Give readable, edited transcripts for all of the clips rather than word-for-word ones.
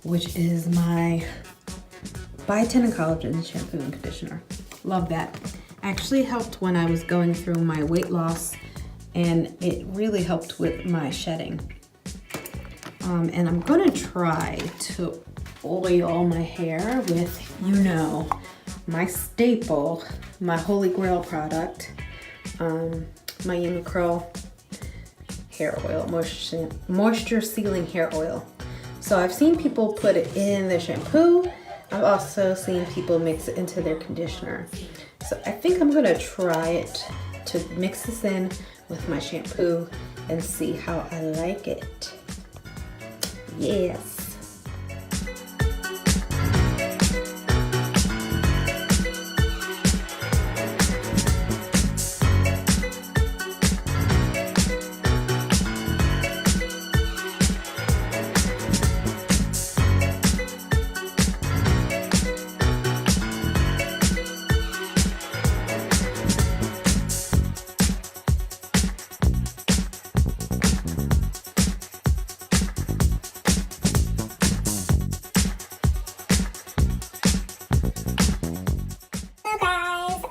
which is my Biotin and Collagen shampoo and conditioner. Love that. Actually helped when I was going through my weight loss, and it really helped with my shedding. And I'm gonna try to oil my hair with, you know, my staple, my holy grail product, my UniQurl hair oil, moisture sealing hair oil. So I've seen people put it in their shampoo. I've also seen people mix it into their conditioner. So I think I'm gonna try it to mix this in with my shampoo and see how I like it. Yes.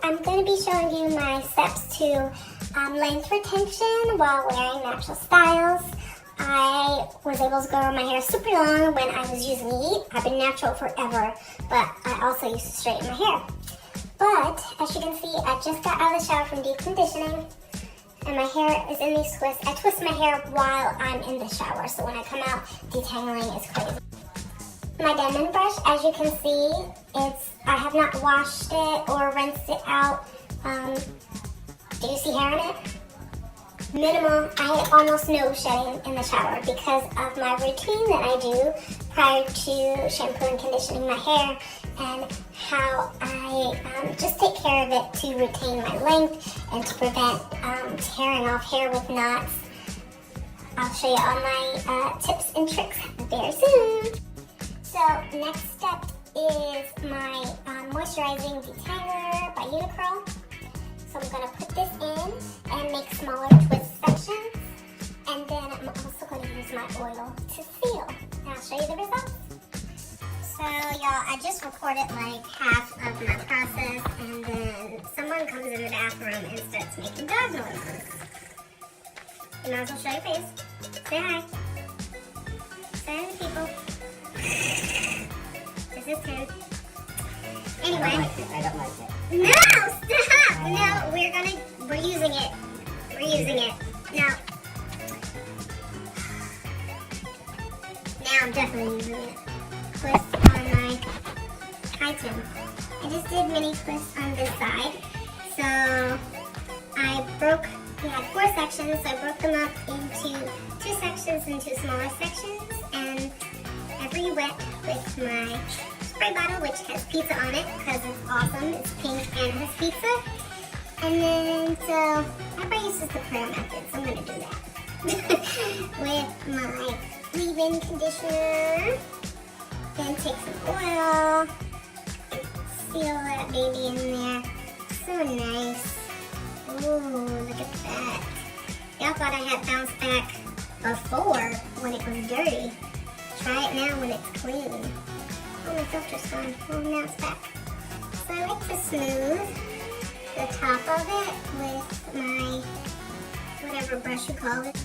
I'm going to be showing you my steps to length retention while wearing natural styles. I was able to grow my hair super long when I was using Heat. I've been natural forever, but I also used to straighten my hair. But as you can see, I just got out of the shower from deep conditioning, and my hair is in these twists. I twist my hair while I'm in the shower, so when I come out, detangling is crazy. My diamond brush, as you can see, I have not washed it or rinsed it out. Do you see hair on it? Minimal. I had almost no shedding in the shower because of my routine that I do prior to shampoo and conditioning my hair, and how I just take care of it to retain my length and to prevent tearing off hair with knots. I'll show you all my tips and tricks very soon. So next step is my moisturizing detangler by UniQurl. So I'm going to put this in and make smaller twist sections, and then I'm also going to use my oil to seal. And I'll show you the results. So y'all, I just recorded like half of my process, and then someone comes in the bathroom and starts making dog noises. You might as well show your face. Say hi. Say hi to people. This is Tim. Anyway. I don't like it. No, stop! No, we're using it. We're using it. No. Now I'm definitely using it. Twist on my chitin. I just did mini twists on this side. So we had 4 sections, so I broke them up into 2 sections and 2 smaller sections, and I re-wet with my spray bottle, which has pizza on it because it's awesome. It's pink and has pizza. And then, so everybody uses the prayer method, so I'm going to do that. With my leave-in conditioner. Then take some oil. Seal that baby in there. So nice. Ooh, look at that. Y'all thought I had bounced back before when it was dirty. Try it now when it's clean. Oh, my filter's gone. Oh, now it's back. So I like to smooth the top of it with my whatever brush you call it.